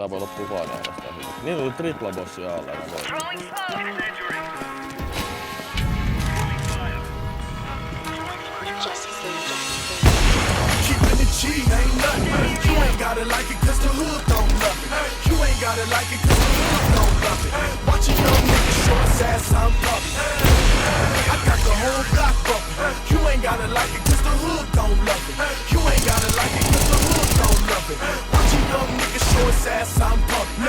Tää voi loppua vaan ahdastaan. Niin oli tripla bossi alla. Keeping it cheap ain't nothing. You ain't gotta like it cause the hood don't love it. You ain't gotta like it cause the hood don't love it. Watching young niggas show his ass I'm pumping. I got the whole block bumping. You ain't gotta like it cause the hood don't love it. You ain't gotta like it cause the hood don't love it. Watching young niggas show his ass I'm pumping.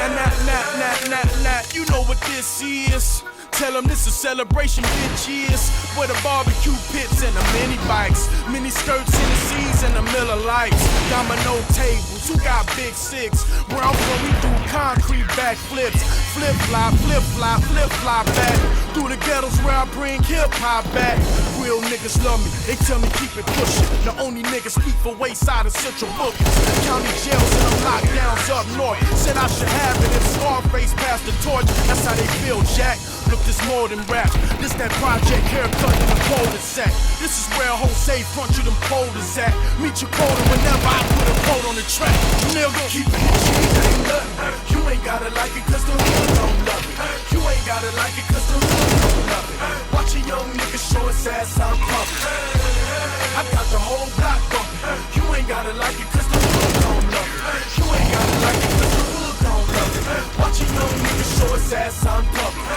Nah, you know what this is. Tell them this a celebration, bitches. Where the barbecue pits and the mini bikes, mini skirts in the seas and the Miller Lights, domino tables. Who got big six? Where I'm from, we do concrete backflips, flip fly back through the ghettos where I bring hip hop back. Real niggas love me, they tell me keep it pushing. The only niggas speak for Wayside and Central Bookings. County jails and them lockdowns up north. Said I should have it if Scarface passed the torch. That's how they feel, Jack. Look, this more than rap. This that project haircut in the cul-de-sac. This is where Jose front you them quotas at. Meet your quota whenever I put a quote on the track. Nigga, keep it cheap, ain't nothing. You ain't gotta like it cause the hood don't love it. You ain't gotta like it cause the hood don't love it. Watch a young nigga show his ass I'm pumping. I got the whole block bumping. You ain't gotta like it cause the hood don't love it. You ain't gotta like it cause the hood don't love it. Watch a young nigga show his ass I'm pumping.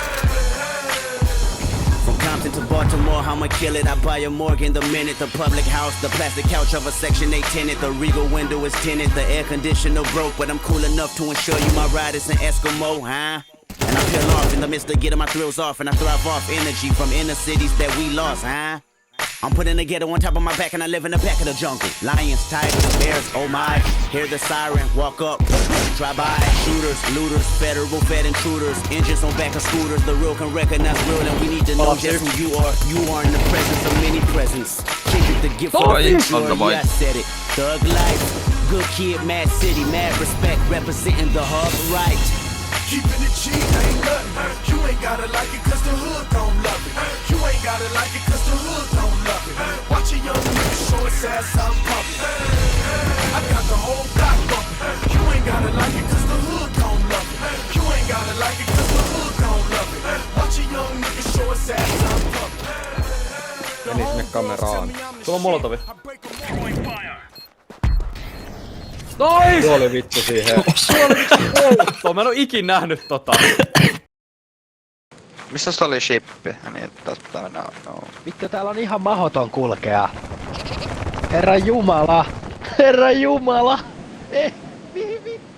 From Compton to Baltimore, I'ma kill it. I buy a Morgan the minute. The public house, the plastic couch of a Section 8 tenant. The Regal window is tinted. The air conditioner broke, but I'm cool enough to ensure you my ride is an Eskimo, huh? And I peel off in the midst of getting my thrills off, and I thrive off energy from inner cities that we lost, huh? I'm putting the ghetto on top of my back and I live in the back of the jungle. Lions, tigers, bears, oh my. Hear the siren, walk up, drive by. Shooters, looters, federal fed intruders. Engines on back of scooters, the real can recognize real. And we need to know just who you are. You are in the presence of many presents. Kendrick the gift of the yeah, I said it. Thug life, good kid, mad city, mad respect. Representing the hub right. Keeping it cheap ain't nothing. You ain't gotta like it cause the hood don't love it. You ain't gotta like it cause the hood don't love it. Watch a young nigga show his ass I'm pumping. I got the whole block bumping. You ain't gotta like it cause the hood don't love it. You ain't gotta like it cause the hood don't love it. Watch a young nigga show his ass I'm pumping. Meni sinne kameraan. Tuolla on molotovi. Nois! Tuo oli vittu siihen. Tuo oli vittu polttoa. Mä en oo ikin nähnyt tota. Missä se oli shippi? Niin, no. Vittu, täällä on ihan mahoton kulkea. Herra Jumala! Herra Jumala! Mihin vittu?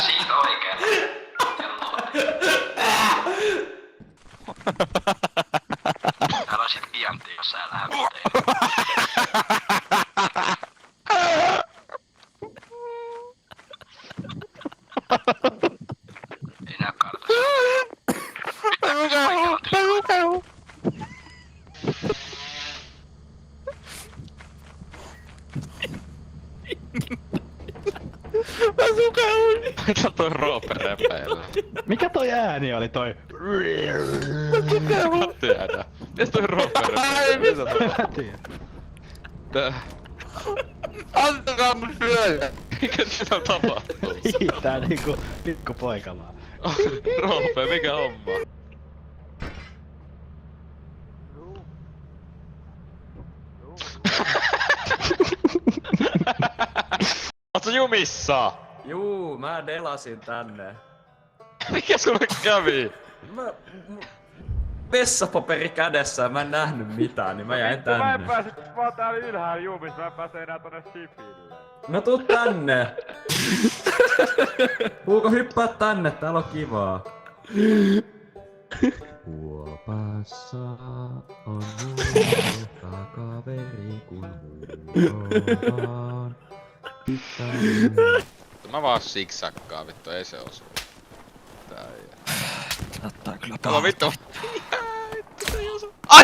Siitä oikein. Älä sit piantiin, jos sä lähdet ei näy kartassa. Mä sukaun! Mitä toi Roope repeillä? Mikä toi ääni oli toi? Mä tiedän. Mitäs toi Roope repeillä? Mä tiedän. Tää. Antakaa mun syödä! Mikä sitä tapahtuu? Tää niinku pikku poika vaan. Roope, mikä homma? Ootko jumissa? Juu, mä delasin tänne. Mikä sulle kävi? Vessapaperi kädessä, mä en nähnyt mitään, niin mä jäin tänne. Mä en pääse, mä oon täällä ylhäällä jumissa, mä en pääse enää tonne shipille. No tuu tänne! Puuko hyppää tänne, täällä on kivaa. Huopassa on muuta kaveri kuin muuta. Mä vaan siksakkaan vittu, ei se osu. Tää ei. Saattaa kyllä No vittu.